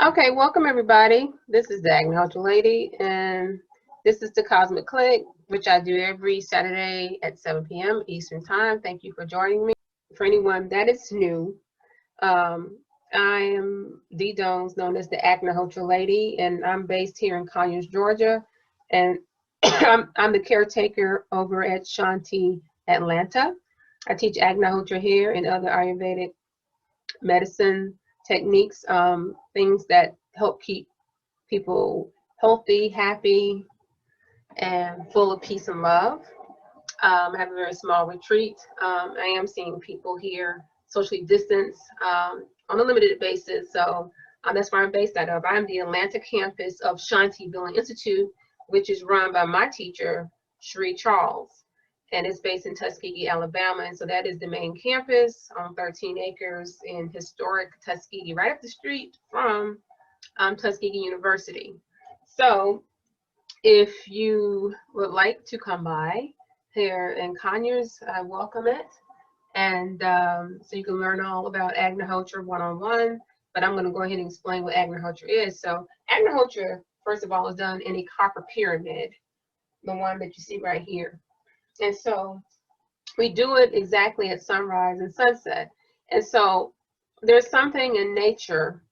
Okay, welcome everybody. This is the Agnihotra lady, and this is the Cosmic Click, which I do every Saturday at 7 p.m. Eastern Time. Thank you for joining me. For anyone that is new, I am Dee Dones, known as the Agnihotra lady, and I'm based here in Conyers, Georgia, and I'm the caretaker over at Shanti, Atlanta. I teach Agnihotra here and other Ayurvedic medicine techniques, things that help keep people healthy, happy, and full of peace and love. I have a very small retreat. I am seeing people here socially distanced on a limited basis. So that's where I'm based out of. I'm the Atlanta campus of Shantivilla Institute, which is run by my teacher, Sri Charles, and it's based in Tuskegee, Alabama. And so that is the main campus on 13 acres in historic Tuskegee, right up the street from Tuskegee University. So if you would like to come by here in Conyers, I welcome it. And so you can learn all about Agnihotra one-on-one, but I'm going to go ahead and explain what Agnihotra is. So Agnihotra, first of all, is done in a copper pyramid, the one that you see right here. And so we do it exactly at sunrise and sunset. And so there's something in nature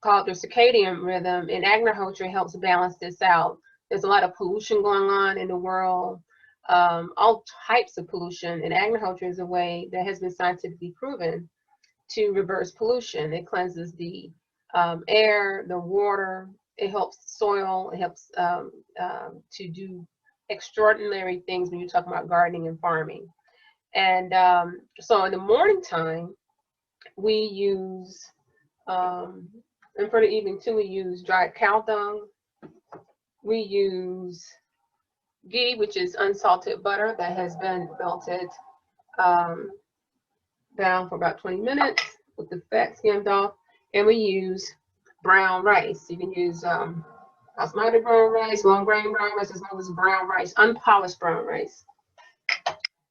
called the circadian rhythm, and Agnihotra helps balance this out. There's a lot of pollution going on in the world, all types of pollution, and Agnihotra is a way that has been scientifically proven to reverse pollution. It cleanses the air, the water, it helps soil, it helps to do extraordinary things when you talk about gardening and farming. And so in the morning time, we use, and for the evening too, we use dried cow dung. We use ghee, which is unsalted butter that has been melted down for about 20 minutes with the fat skimmed off. And we use brown rice. You can use basmati brown rice, long grain brown rice, as well as brown rice, unpolished brown rice.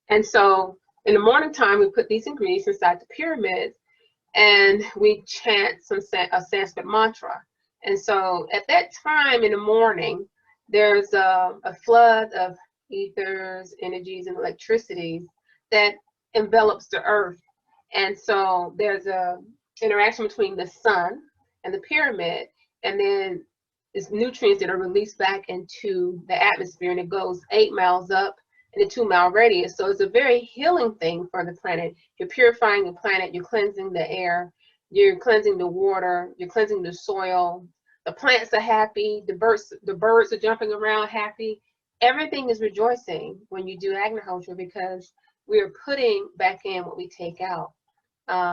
And so in the morning time, we put these ingredients inside the pyramid and we chant a Sanskrit mantra. And so at that time in the morning, there's a flood of ethers, energies, and electricities that envelops the earth. And so there's a interaction between the sun and the pyramid, and then it's nutrients that are released back into the atmosphere, and it goes 8 miles up in a 2-mile radius. So it's a very healing thing for the planet. You're purifying the planet, you're cleansing the air, you're cleansing the water, you're cleansing the soil. The plants are happy, the birds are jumping around happy. Everything is rejoicing when you do Agnihotra, because we are putting back in what we take out.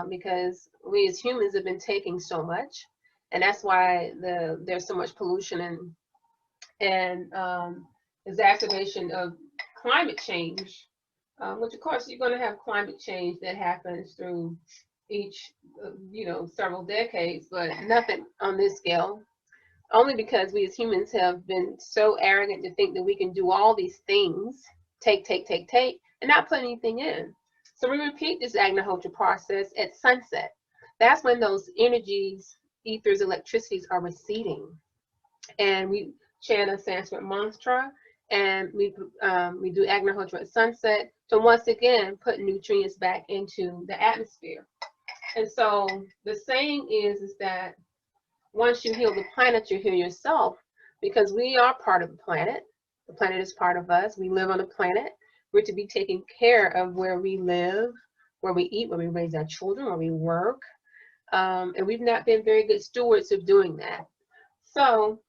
Because we as humans have been taking so much, and that's why there's so much pollution and exacerbation of climate change, which of course you're going to have climate change that happens through each, several decades, but nothing on this scale. Only because we as humans have been so arrogant to think that we can do all these things, take, and not put anything in. So we repeat this Agnihotra process at sunset. That's when those energies, ethers, electricities are receding. And we chant a Sanskrit mantra, and we do Agnihotra at sunset to once again put nutrients back into the atmosphere. And so the saying is that once you heal the planet, you heal yourself, because we are part of the planet. The planet is part of us. We live on the planet. We're to be taking care of where we live, where we eat, where we raise our children, where we work. And we've not been very good stewards of doing that. So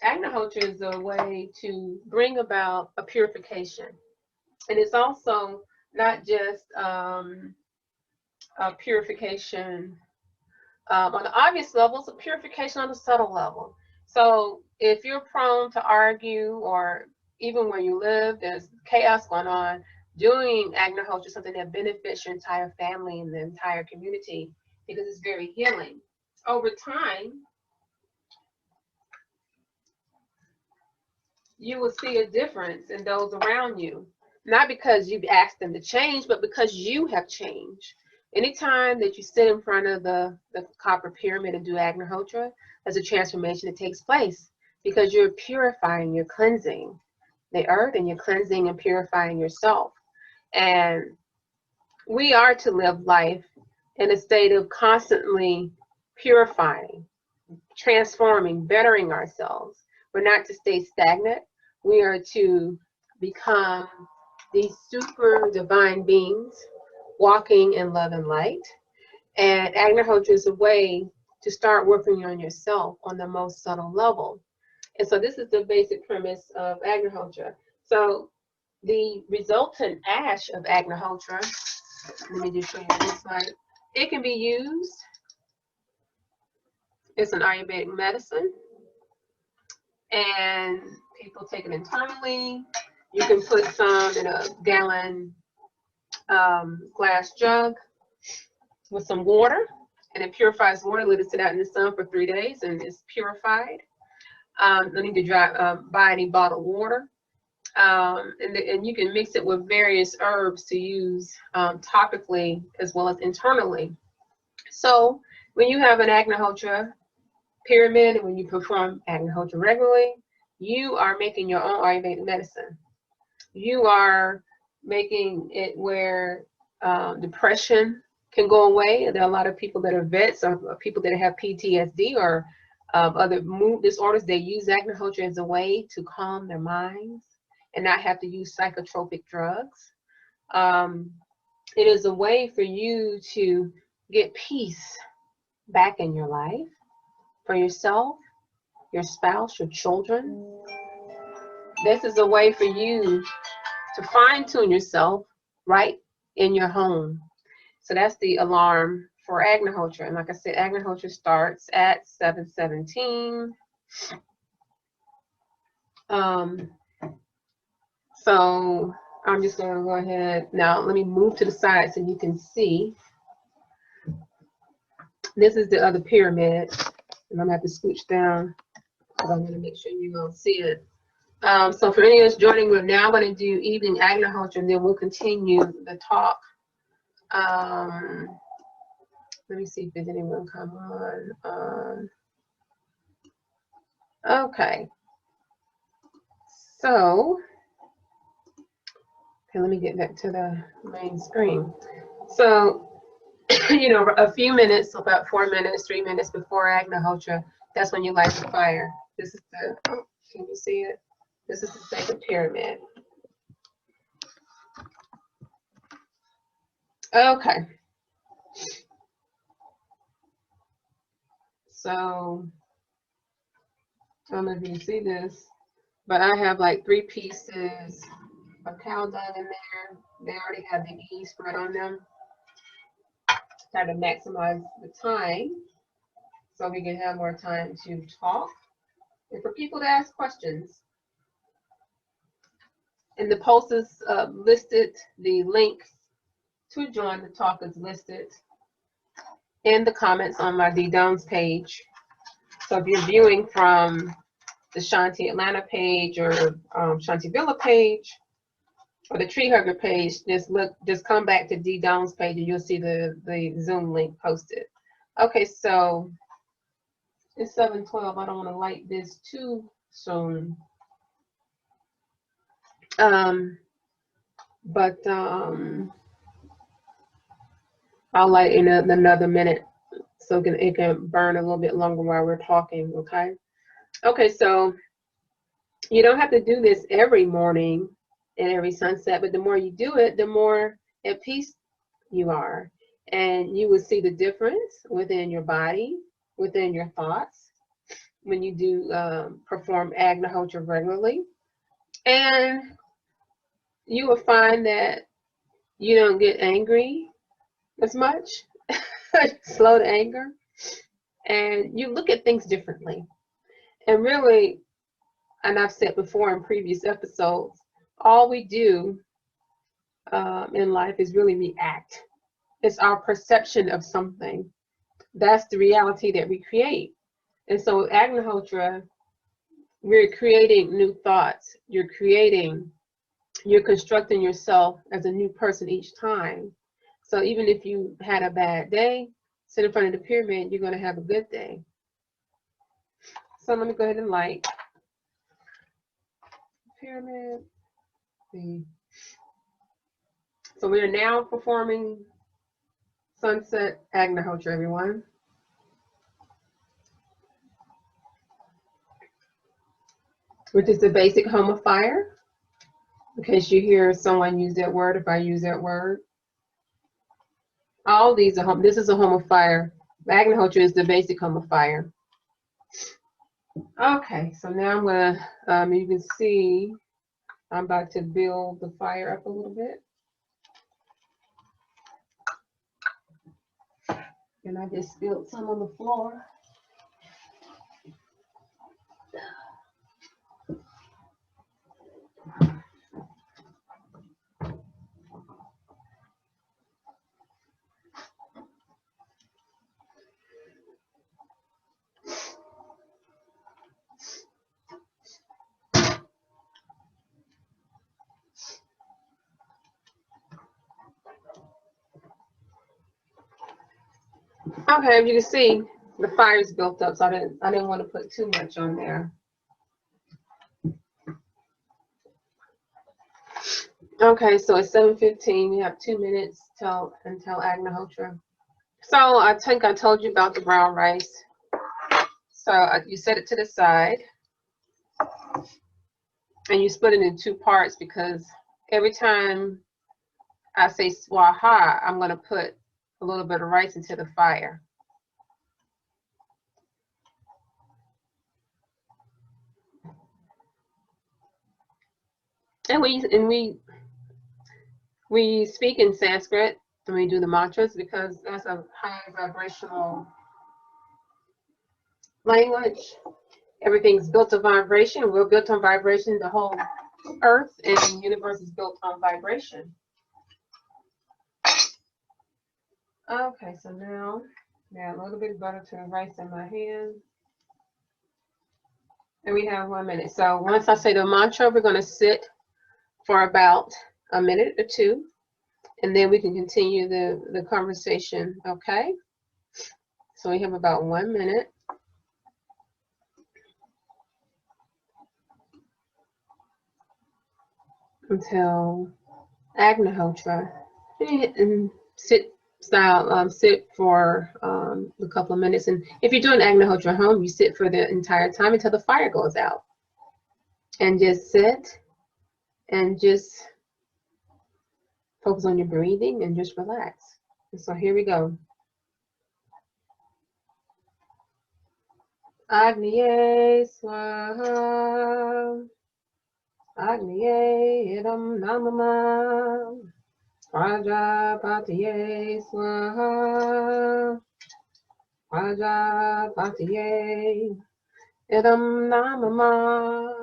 Agnihotra is a way to bring about a purification. And it's also not just a purification on the obvious level, it's a purification on the subtle level. So if you're prone to argue, or even where you live, there's chaos going on, doing Agnihotra is something that benefits your entire family and the entire community, because it's very healing. Over time, you will see a difference in those around you, not because you've asked them to change, but because you have changed. Anytime that you sit in front of the copper pyramid and do Agnihotra, there's a transformation that takes place because you're purifying, you're cleansing the earth, and you're cleansing and purifying yourself. And we are to live life in a state of constantly purifying, transforming, bettering ourselves. We're not to stay stagnant. We are to become these super divine beings walking in love and light. And Agnihotra is a way to start working on yourself on the most subtle level. And so this is the basic premise of Agnihotra. So the resultant ash of Agnihotra, let me just show you this slide. It can be used, it's an Ayurvedic medicine, and people take it internally. You can put some in a gallon glass jug with some water, and it purifies water. Let it sit out in the sun for 3 days, and it's purified. No need to buy any bottled water. And you can mix it with various herbs to use topically as well as internally. So when you have an Agnihotra pyramid, and when you perform Agnihotra regularly, you are making your own Ayurvedic medicine. You are making it where depression can go away. There are a lot of people that are vets or people that have PTSD or other mood disorders. They use Agnihotra as a way to calm their minds and not have to use psychotropic drugs. It is a way for you to get peace back in your life, for yourself, your spouse, your children. This is a way for you to fine-tune yourself right in your home. So that's the alarm for Agnihotra. And like I said, Agnihotra starts at 7:17. So I'm just going to go ahead. Now, let me move to the side so you can see. This is the other pyramid. And I'm going to have to scooch down because I'm going to make sure you don't see it. So for any of us joining, we're now going to do evening Agnihotra, and then we'll continue the talk. Let me see if there's anyone come on. Okay. So, okay, let me get back to the main screen. So, you know, a few minutes, about 4 minutes, 3 minutes before Agnihotra, that's when you light the fire. This is the, oh, can you see it? This is the second pyramid. Okay. So, I don't know if you can see this, but I have like 3 pieces of cow dung in there. They already have the ghee spread on them. Try to maximize the time so we can have more time to talk and for people to ask questions. And the post is listed, the link to join the talk is listed in the comments on my D Downs page. So if you're viewing from the Shanti Atlanta page or Shantivilla page or the Tree Hugger page, just come back to D Downs page and you'll see the Zoom link posted. Okay, so it's 7:12. I don't want to light this too soon. I'll light in another minute so it can burn a little bit longer while we're talking, okay? Okay, so you don't have to do this every morning and every sunset, but the more you do it, the more at peace you are. And you will see the difference within your body, within your thoughts, when you do perform Agnihotra regularly. And you will find that you don't get angry as much, slow to anger, and you look at things differently. And really, and I've said before in previous episodes, all we do in life is really react. It's our perception of something. That's the reality that we create. And so Agnihotra, we're creating new thoughts. You're constructing yourself as a new person each time. So even if you had a bad day, sit in front of the pyramid, you're going to have a good day. So let me go ahead and light pyramid. So we are now performing Sunset Agnihotra, everyone. Which is the basic home of fire. In case you hear someone use that word, if I use that word. All these are home. This is a home of fire. Agnihotra is the basic home of fire. Okay, so now I'm gonna, you can see I'm about to build the fire up a little bit. And I just spilled some on the floor. Okay, as you can see, the fire's built up, so I didn't want to put too much on there. Okay, so it's 7:15. We have 2 minutes until Agnihotra. So I think I told you about the brown rice. So you set it to the side, and you split it in 2 parts because every time I say swaha, I'm going to put a little bit of rice into the fire. And we speak in Sanskrit when we do the mantras because that's a high vibrational language. Everything's built on vibration. We're built on vibration. The whole earth and the universe is built on vibration. Okay, so now add a little bit of butter to the rice in my hand. And we have 1 minute. So once I say the mantra, we're going to sit for about a minute or 2. And then we can continue the conversation, okay? So we have about 1 minute. Until Agnihotra. And sit for a couple of minutes. And if you're doing Agnihotra at home, you sit for the entire time until the fire goes out. And just sit and just focus on your breathing and just relax. And so here we go. Agniye Swaha. Agniye Idam Namama. Prajapatiye Swaha. Prajapatiye Idam Namama.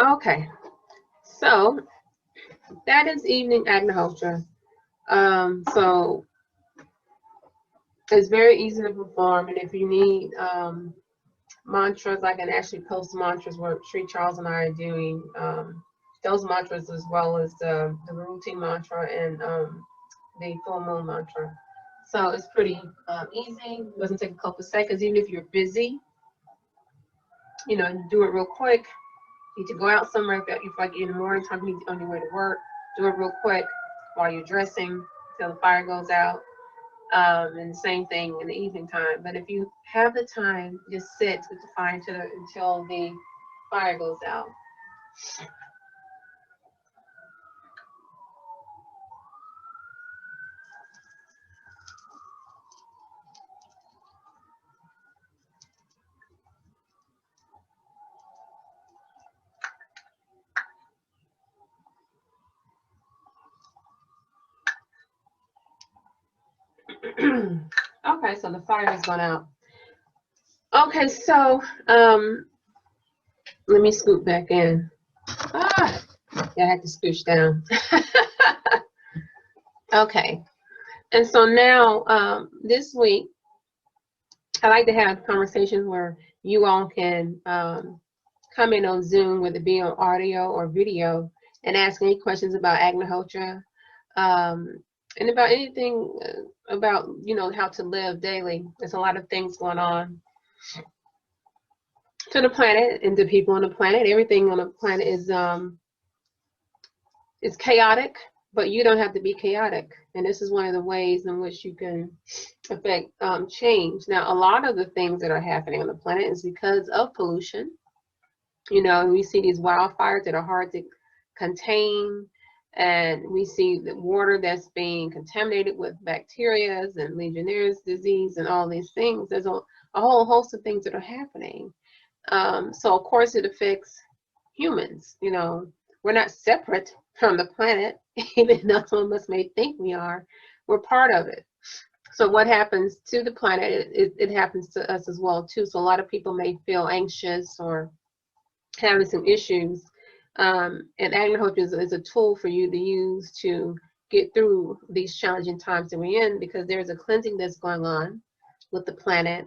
Okay, so that is evening Agnihotra. So it's very easy to perform, and if you need mantras, I can actually post mantras where Sri Charles and I are doing those mantras, as well as the routine mantra and the full moon mantra. So it's pretty easy. It doesn't take a couple seconds, even if you're busy. You know, do it real quick. You need to go out somewhere, if like in the morning time, you need on your way to work, do it real quick while you're dressing till the fire goes out. And the same thing in the evening time. But if you have the time, just sit with the fire until the fire goes out. Okay, so the fire has gone out. Okay, so let me scoot back in. Ah, yeah, I had to scooch down. Okay, and so now this week, I like to have conversations where you all can come in on Zoom, whether it be on audio or video, and ask any questions about Agnihotra, and about anything about, you know, how to live daily. There's a lot of things going on to the planet and to people on the planet. Everything on the planet is chaotic, but you don't have to be chaotic. And this is one of the ways in which you can affect change. Now, a lot of the things that are happening on the planet is because of pollution. You know, we see these wildfires that are hard to contain, and we see the water that's being contaminated with bacteria and Legionnaire's disease and all these things. There's a whole host of things that are happening. So of course it affects humans. You know, we're not separate from the planet, even though some of us may think we are. We're part of it. So what happens to the planet, it happens to us as well too. So a lot of people may feel anxious or having some issues, and Agnihotra is a tool for you to use to get through these challenging times that we're in, because there's a cleansing that's going on with the planet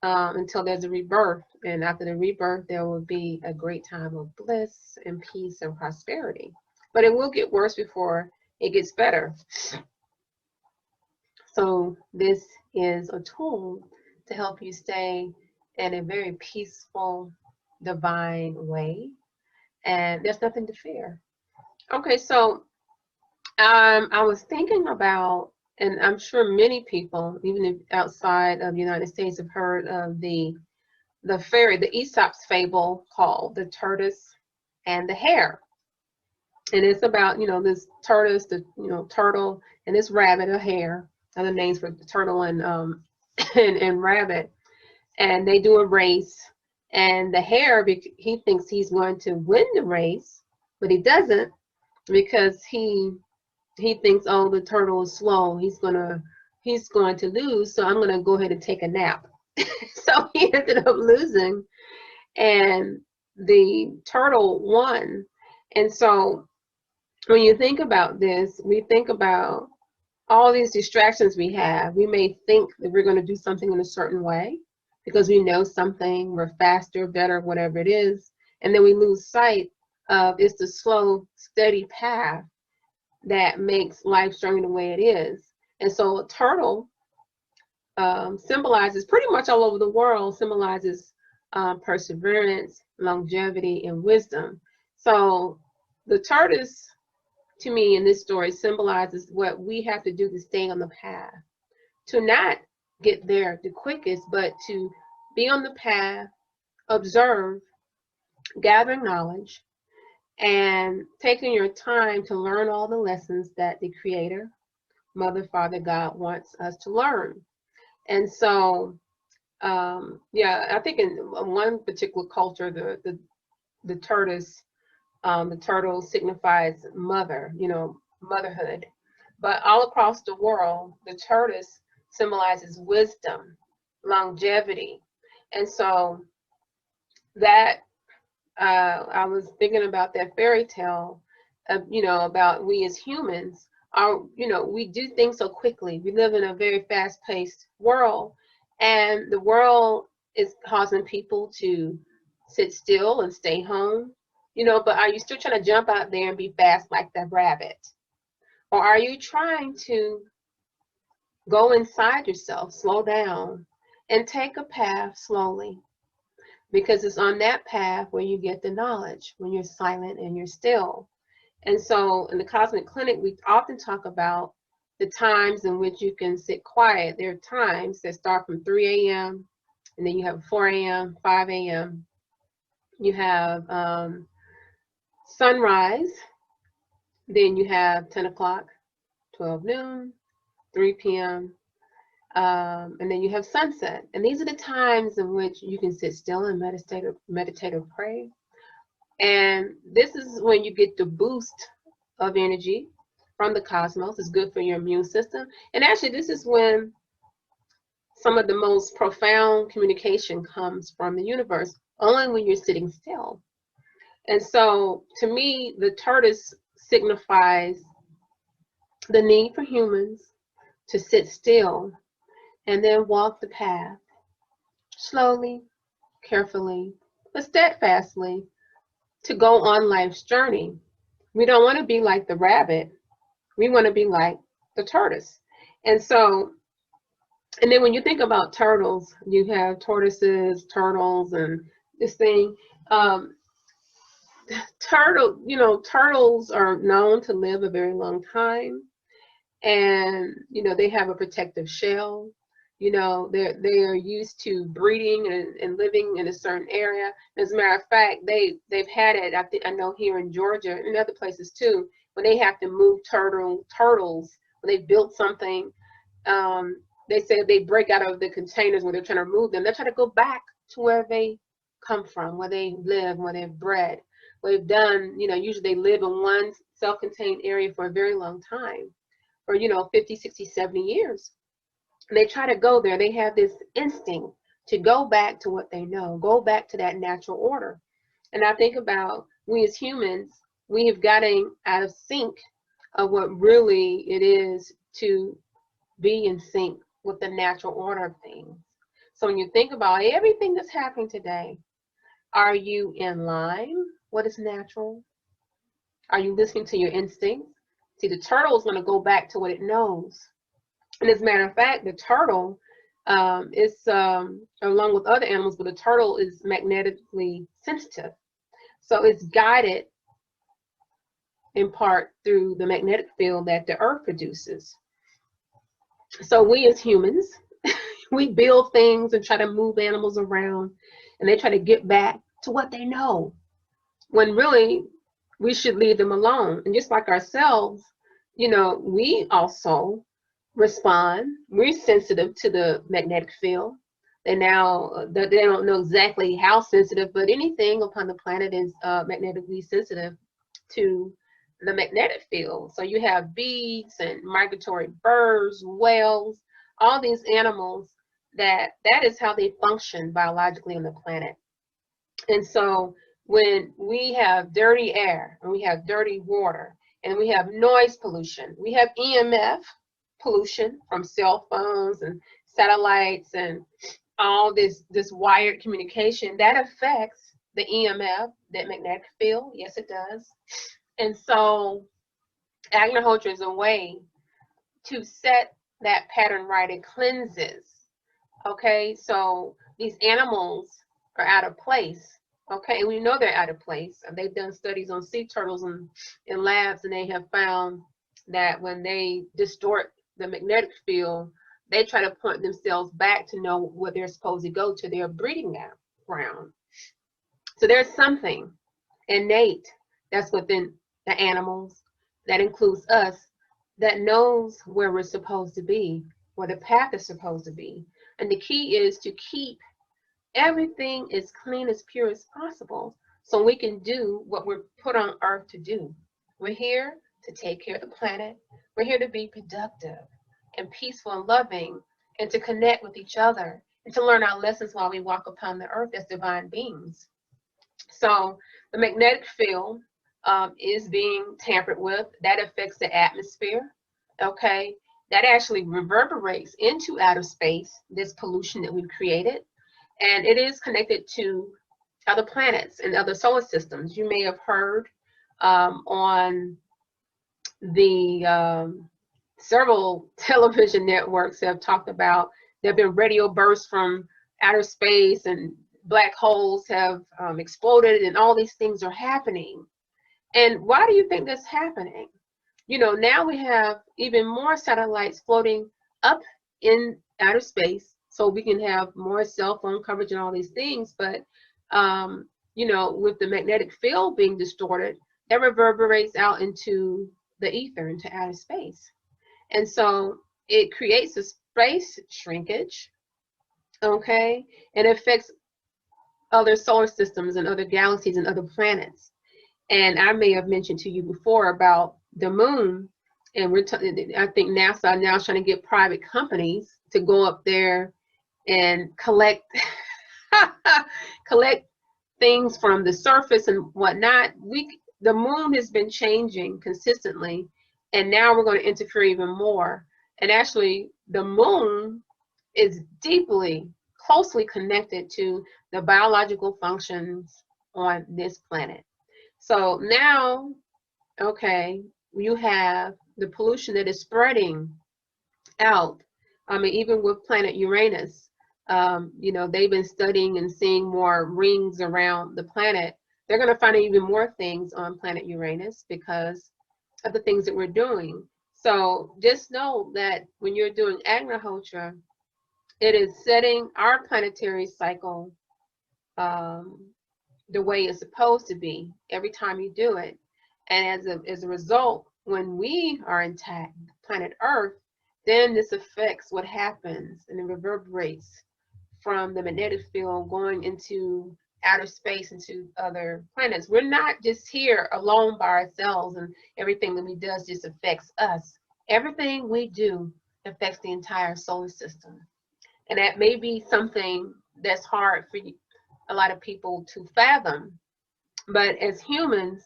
until there's a rebirth. And after the rebirth, there will be a great time of bliss and peace and prosperity. But it will get worse before it gets better. So this is a tool to help you stay in a very peaceful, divine way. And there's nothing to fear. Okay, so I was thinking about, and I'm sure many people, even if outside of the United States, have heard of the fairy, the Aesop's fable called The Tortoise and the Hare. And it's about, you know, this tortoise, the, you know, turtle, and this rabbit, a hare, other names for the turtle and and rabbit. And they do a race, and the hare, he thinks he's going to win the race, but he doesn't, because he thinks, oh, the turtle is slow, he's going to lose, so I'm going to go ahead and take a nap. So he ended up losing, and the turtle won. And so when you think about this, we think about all these distractions we have. We may think that we're going to do something in a certain way because we know something, we're faster, better, whatever it is, and then we lose sight of it's the slow, steady path that makes life journey the way it is. And so a turtle symbolizes, pretty much all over the world, symbolizes perseverance, longevity, and wisdom. So the tortoise, to me, in this story, symbolizes what we have to do to stay on the path, to not get there the quickest, but to be on the path, observe, gathering knowledge, and taking your time to learn all the lessons that the Creator, Mother, Father, God wants us to learn. And so, yeah, I think in one particular culture, the tortoise, the turtle signifies mother, you know, motherhood. But all across the world, the tortoise symbolizes wisdom, longevity. And so that I was thinking about that fairy tale, you know, about we as humans are, you know, we do things so quickly. We live in a very fast-paced world, and the world is causing people to sit still and stay home, you know, but are you still trying to jump out there and be fast like that rabbit? Or are you trying to go inside yourself, slow down, and take a path slowly? Because it's on that path where you get the knowledge, when you're silent and you're still. And so in the Cosmic Clinic, we often talk about the times in which you can sit quiet. There are times that start from 3 a.m., and then you have 4 a.m., 5 a.m. You have sunrise, then you have 10 o'clock, 12 noon, 3 p.m., and then you have sunset. And these are the times in which you can sit still and meditate or pray. And this is when you get the boost of energy from the cosmos. It's good for your immune system. And actually, this is when some of the most profound communication comes from the universe, only when you're sitting still. And so, to me, the tortoise signifies the need for humans to sit still and then walk the path slowly, carefully, but steadfastly to go on life's journey. We don't want to be like the rabbit. We want to be like the tortoise. And so, and then when you think about turtles, you have tortoises, turtles, and this thing. Turtles are known to live a very long time, and they have a protective shell. They are used to breeding and living in a certain area. As a matter of fact, they've had it. I know here in Georgia and other places too, when they have to move turtles when they built something. They say they break out of the containers where they're trying to remove them. They're trying to go back to where they come from, where they live, where they've bred. What they've done, usually they live in one self-contained area for a very long time, for 50, 60, 70 years. And they try to go there. They have this instinct to go back to what they know, go back to that natural order. And I think about we as humans, we have gotten out of sync of what really it is to be in sync with the natural order of things. So when you think about everything that's happening today, are you in line? What is natural? Are you listening to your instincts? See, the turtle is going to go back to what it knows. And as a matter of fact, the turtle is, along with other animals, but the turtle is magnetically sensitive. So it's guided in part through the magnetic field that the earth produces. So we as humans, we build things and try to move animals around, and they try to get back to what they know, when really we should leave them alone. And just like ourselves, we also respond. We're sensitive to the magnetic field. They don't know exactly how sensitive, but anything upon the planet is magnetically sensitive to the magnetic field. So you have bees and migratory birds, whales, all these animals that is how they function biologically on the planet. And so when we have dirty air and we have dirty water and we have noise pollution, we have EMF pollution from cell phones and satellites and all this wired communication, that affects the EMF, that magnetic field. Yes, it does. And so Agnihotra is a way to set that pattern right. It cleanses. Okay, so these animals are out of place. Okay, and we know they're out of place. They've done studies on sea turtles in labs, and they have found that when they distort the magnetic field, they try to point themselves back to know where they're supposed to go to their breeding ground. So there's something innate that's within the animals, that includes us, that knows where we're supposed to be, where the path is supposed to be. And the key is to keep everything as clean, as pure as possible, so we can do what we're put on earth to do. We're here to take care of the planet. We're here to be productive and peaceful and loving, and to connect with each other, and to learn our lessons while we walk upon the earth as divine beings. So the magnetic field is being tampered with. That affects the atmosphere. Okay, that actually reverberates into outer space, this pollution that we've created, and it is connected to other planets and other solar systems. You may have heard on the several television networks have talked about there have been radio bursts from outer space, and black holes have exploded, and all these things are happening. And why do you think that's happening? You know, now we have even more satellites floating up in outer space so we can have more cell phone coverage and all these things. But, you know, with the magnetic field being distorted, that reverberates out into the ether, into outer space. And so it creates a space shrinkage, okay, and it affects other solar systems and other galaxies and other planets. And I may have mentioned to you before about the moon, and I think NASA now is trying to get private companies to go up there and collect collect things from the surface and whatnot. The moon has been changing consistently, and now we're going to interfere even more. And actually, the moon is deeply, closely connected to the biological functions on this planet. So now, okay, you have the pollution that is spreading out. I mean, even with planet Uranus, you know, they've been studying and seeing more rings around the planet. They're going to find even more things on planet Uranus because of the things that we're doing. So just know that when you're doing Agnihotra, it is setting our planetary cycle the way it's supposed to be every time you do it. And as a result, when we are intact, planet Earth, then this affects what happens, and it reverberates from the magnetic field going into outer space, into other planets. We're not just here alone by ourselves, and everything that we do just affects us. Everything we do affects the entire solar system. And that may be something that's hard for a lot of people to fathom. But as humans,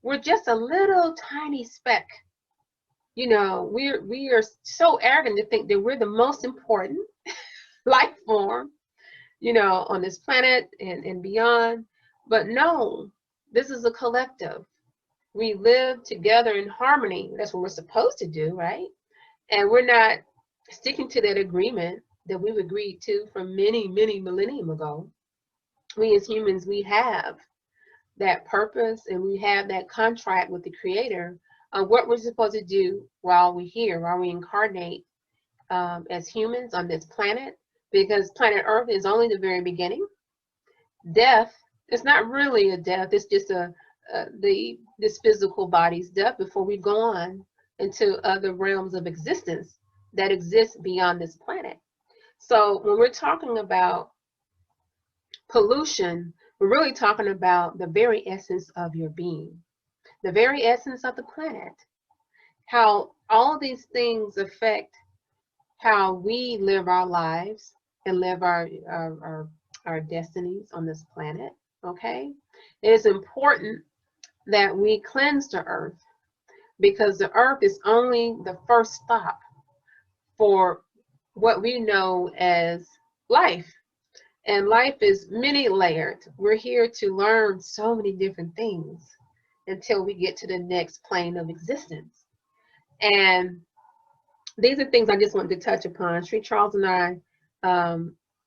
we're just a little tiny speck. You know, we are so arrogant to think that we're the most important life form, you know, on this planet and beyond. But no, this is a collective. We live together in harmony. That's what we're supposed to do, right? And we're not sticking to that agreement that we've agreed to from many, many millennium ago. We as humans, we have that purpose, and we have that contract with the Creator of what we're supposed to do while we're here, while we incarnate as humans on this planet, because planet Earth is only the very beginning. Death, it's not really a death, it's just this physical body's death before we go on into other realms of existence that exist beyond this planet. So when we're talking about pollution, we're really talking about the very essence of your being, the very essence of the planet, how all of these things affect how we live our lives and live our destinies on this planet, okay? It is important that we cleanse the earth, because the earth is only the first stop for what we know as life. And life is many layered. We're here to learn so many different things until we get to the next plane of existence. And these are things I just wanted to touch upon. Sri Charles and I,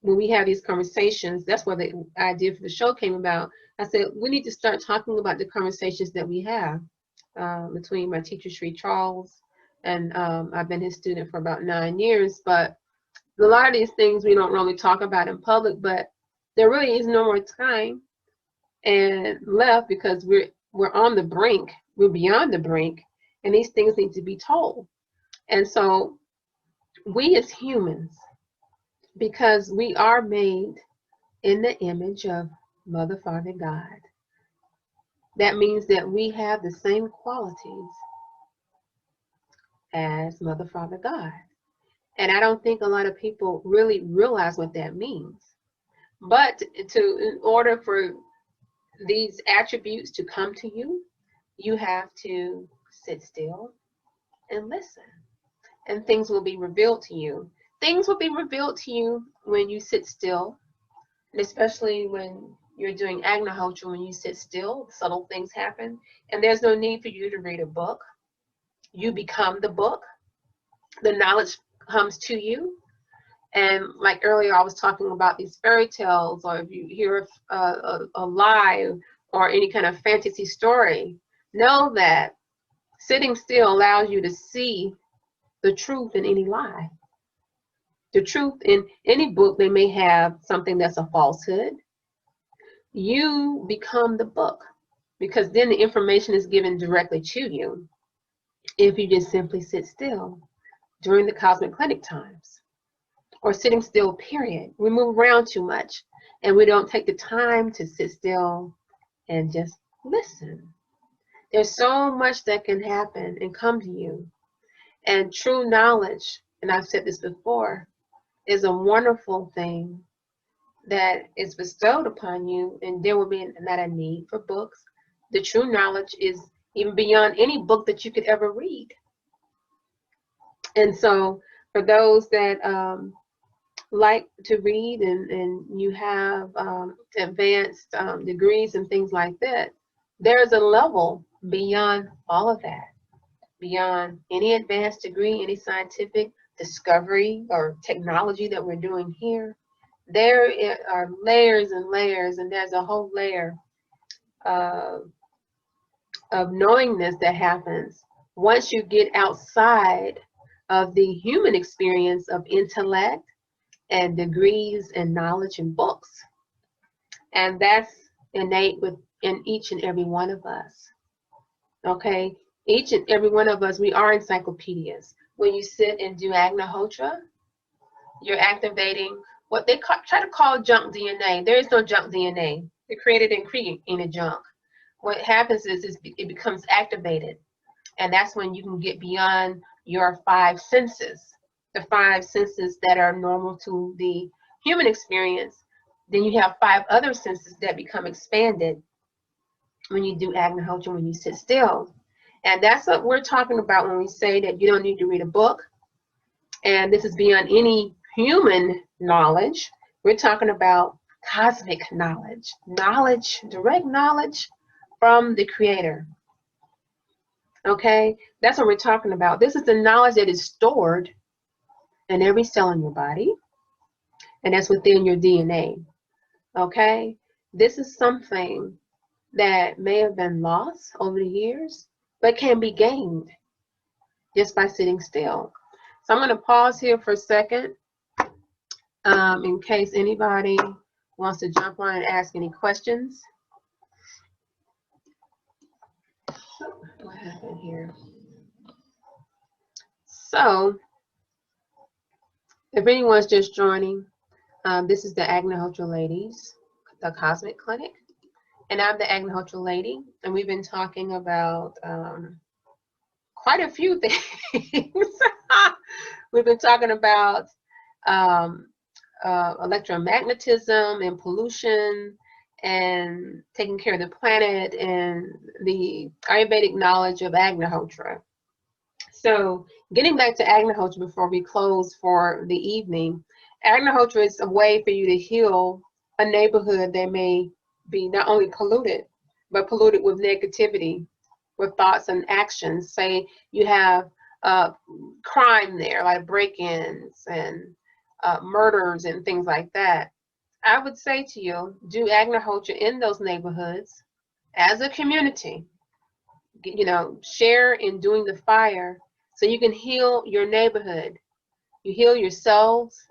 when we have these conversations, that's where the idea for the show came about. I said, we need to start talking about the conversations that we have between my teacher, Sri Charles, and I've been his student for about 9 years. But a lot of these things we don't really talk about in public, but there really is no more time and left, because we're on the brink, we're beyond the brink, and these things need to be told. And so we as humans, because we are made in the image of Mother, Father, God, that means that we have the same qualities as Mother, Father, God. And I don't think a lot of people really realize what that means. But in order for these attributes to come to you, you have to sit still and listen, and things will be revealed to you. Things will be revealed to you when you sit still, and especially when you're doing Agnihotra. When you sit still, subtle things happen, and there's no need for you to read a book. You become the book. The knowledge comes to you. And like earlier, I was talking about these fairy tales, or if you hear a lie or any kind of fantasy story, know that sitting still allows you to see the truth in any lie. The truth in any book, they may have something that's a falsehood. You become the book, because then the information is given directly to you if you just simply sit still during the cosmic clinic times, or sitting still, period. We move around too much, and we don't take the time to sit still and just listen. There's so much that can happen and come to you. And true knowledge, and I've said this before, is a wonderful thing that is bestowed upon you, and there will be not a need for books. The true knowledge is even beyond any book that you could ever read. And so for those that like to read, and you have advanced degrees and things like that, there's a level beyond all of that, beyond any advanced degree, any scientific discovery or technology that we're doing here. There are layers and layers, and there's a whole layer of knowingness that happens once you get outside of the human experience of intellect and degrees and knowledge and books. And that's innate within each and every one of us. Okay? Each and every one of us, we are encyclopedias. When you sit and do Agnihotra, you're activating what they try to call junk DNA. There is no junk DNA. They're created and created junk. What happens is it becomes activated. And that's when you can get beyond your 5 senses, the 5 senses that are normal to the human experience. Then you have 5 other senses that become expanded when you do Agnihotra, when you sit still. And that's what we're talking about when we say that you don't need to read a book. And this is beyond any human knowledge. We're talking about cosmic knowledge, direct knowledge from the Creator. Okay, that's what we're talking about. This is the knowledge that is stored in every cell in your body, and that's within your DNA. Okay, this is something that may have been lost over the years, but can be gained just by sitting still. So I'm going to pause here for a second in case anybody wants to jump on and ask any questions. What happened here? So, if anyone's just joining, this is the Agnihotra Ladies, the Cosmic Clinic, and I'm the Agnihotra Lady, and we've been talking about quite a few things. We've been talking about electromagnetism and pollution, and taking care of the planet, and the Ayurvedic knowledge of Agnihotra. So getting back to Agnihotra before we close for the evening, Agnihotra is a way for you to heal a neighborhood that may be not only polluted, but polluted with negativity, with thoughts and actions. Say you have crime there, like break-ins and murders and things like that. I would say to you, do Agnihotra in those neighborhoods as a community. You know, share in doing the fire so you can heal your neighborhood. You heal yourselves,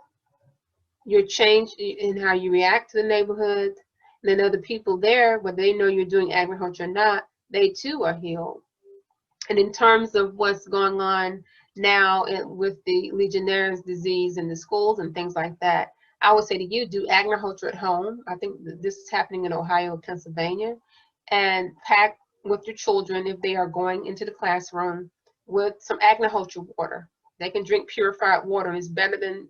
you change in how you react to the neighborhood, and then other people there, whether they know you're doing Agnihotra or not, they too are healed. And in terms of what's going on now with the Legionnaire's disease in the schools and things like that, I would say to you, do Agnihotra at home. I think this is happening in Ohio, Pennsylvania, and pack with your children, if they are going into the classroom, with some Agnihotra water. They can drink purified water. It's better than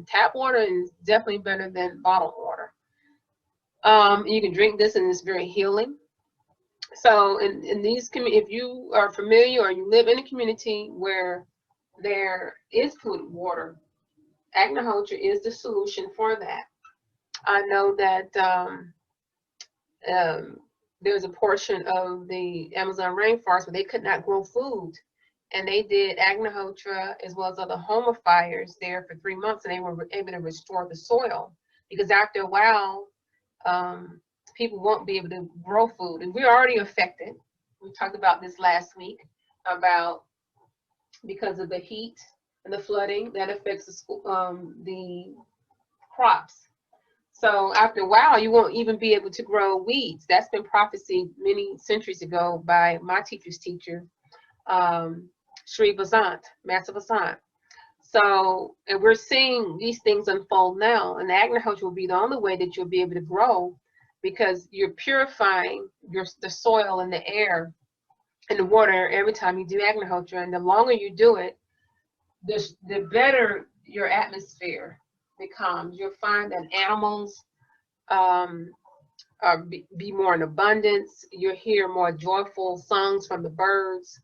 tap water, and it's definitely better than bottled water. You can drink this, and it's very healing. So in these if you are familiar or you live in a community where there is polluted water, Agnihotra is the solution for that. I know that um, there's a portion of the Amazon rainforest where they could not grow food, and they did Agnihotra as well as other homifiers there for 3 months, and they were able to restore the soil, because after a while, people won't be able to grow food, and we're already affected. We talked about this last week about because of the heat and the flooding that affects the crops. So after a while, you won't even be able to grow weeds. That's been prophesied many centuries ago by my teacher's teacher, Sri Vasant, Master Vasant. So, and we're seeing these things unfold now, and the agriculture will be the only way that you'll be able to grow, because you're purifying the soil and the air and the water every time you do agriculture. And the longer you do it, the better your atmosphere becomes. You'll find that animals be more in abundance. You'll hear more joyful songs from the birds,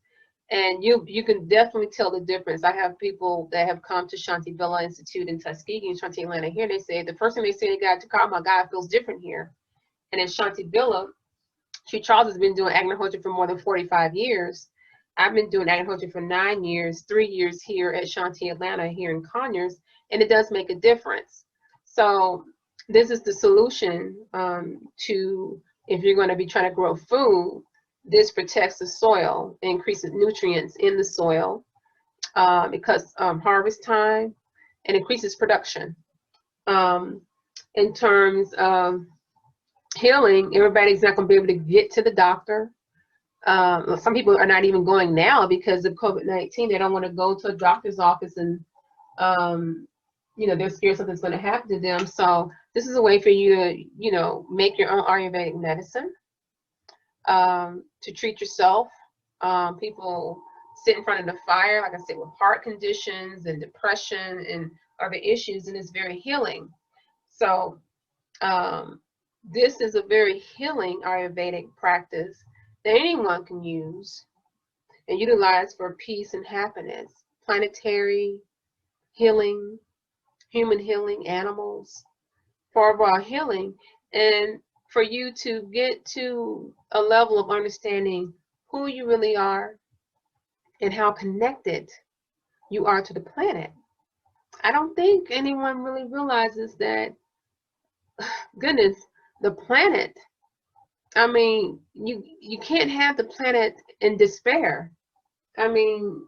and you can definitely tell the difference. I have people that have come to Shantivilla Institute in Tuskegee and Shanti Atlanta here. They say the first thing they say, they got to call, my God, feels different here. And in Shantivilla, Sri Charles has been doing agriculture for more than 45 years. I've been doing agriculture for 9 years, 3 years here at Shanti Atlanta here in Conyers, and it does make a difference. So this is the solution to, if you're going to be trying to grow food, this protects the soil, increases nutrients in the soil because harvest time, and increases production. In terms of healing, everybody's not going to be able to get to the doctor. Some people are not even going now because of COVID-19. They don't want to go to a doctor's office, and they're scared something's going to happen to them. So this is a way for you to, make your own Ayurvedic medicine to treat yourself. People sit in front of the fire, like I said, with heart conditions and depression and other issues, and it's very healing. So this is a very healing Ayurvedic practice that anyone can use and utilize for peace and happiness. Planetary healing, human healing, animals, for overall healing, and for you to get to a level of understanding who you really are and how connected you are to the planet. I don't think anyone really realizes that, goodness, the planet, I mean, you can't have the planet in despair. I mean,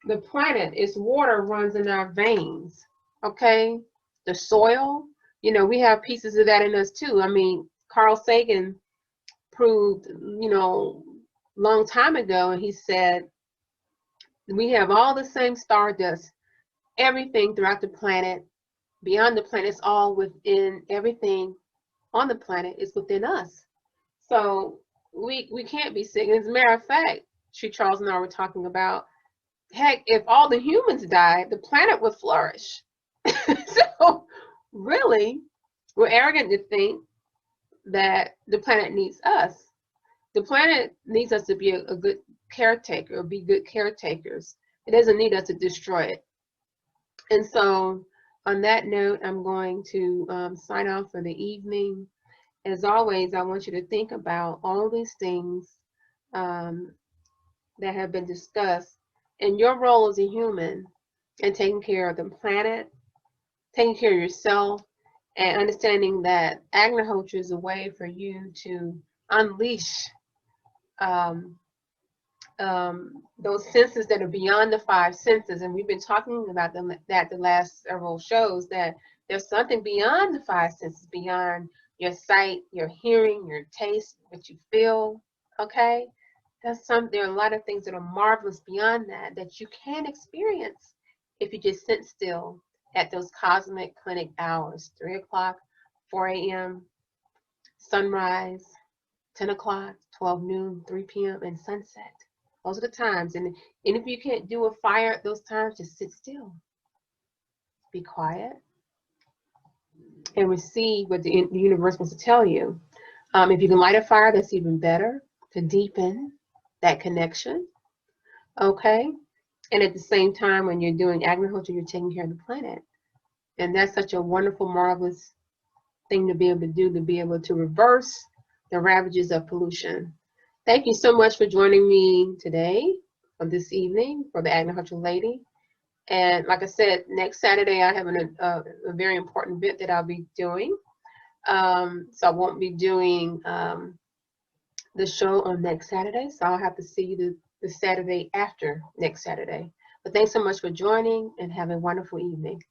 the planet, its water runs in our veins, okay? The soil, we have pieces of that in us too. I mean, Carl Sagan proved, long time ago, and he said, we have all the same stardust, everything throughout the planet, beyond the planet, it's all within, everything on the planet is within us. So we can't be sick. As a matter of fact, Sri Charles and I were talking about, heck, if all the humans died, the planet would flourish. So really, we're arrogant to think that the planet needs us. The planet needs us to be a good caretaker, or be good caretakers. It doesn't need us to destroy it. And so on that note, I'm going to sign off for the evening. As always, I want you to think about all these things that have been discussed, and your role as a human in taking care of the planet, taking care of yourself, and understanding that Agnihotra is a way for you to unleash those senses that are beyond the five senses. And we've been talking about that the last several shows, that there's something beyond the five senses, beyond your sight, your hearing, your taste, what you feel, okay? There are a lot of things that are marvelous beyond that you can experience if you just sit still at those cosmic clinic hours, 3 o'clock, 4 a.m., sunrise, 10 o'clock, 12 noon, 3 p.m., and sunset. Those are the times. And if you can't do a fire at those times, just sit still. Be quiet. and receive what the universe wants to tell you. If you can light a fire, that's even better to deepen that connection. Okay. And at the same time, when you're doing Agnihotra, you're taking care of the planet. And that's such a wonderful, marvelous thing to be able to do, to be able to reverse the ravages of pollution. Thank you so much for joining me today, or this evening, for the Agnihotra Lady. And like I said, next Saturday I have a very important bit that I'll be doing. So I won't be doing the show on next Saturday. So I'll have to see you the Saturday after next Saturday. But thanks so much for joining, and have a wonderful evening.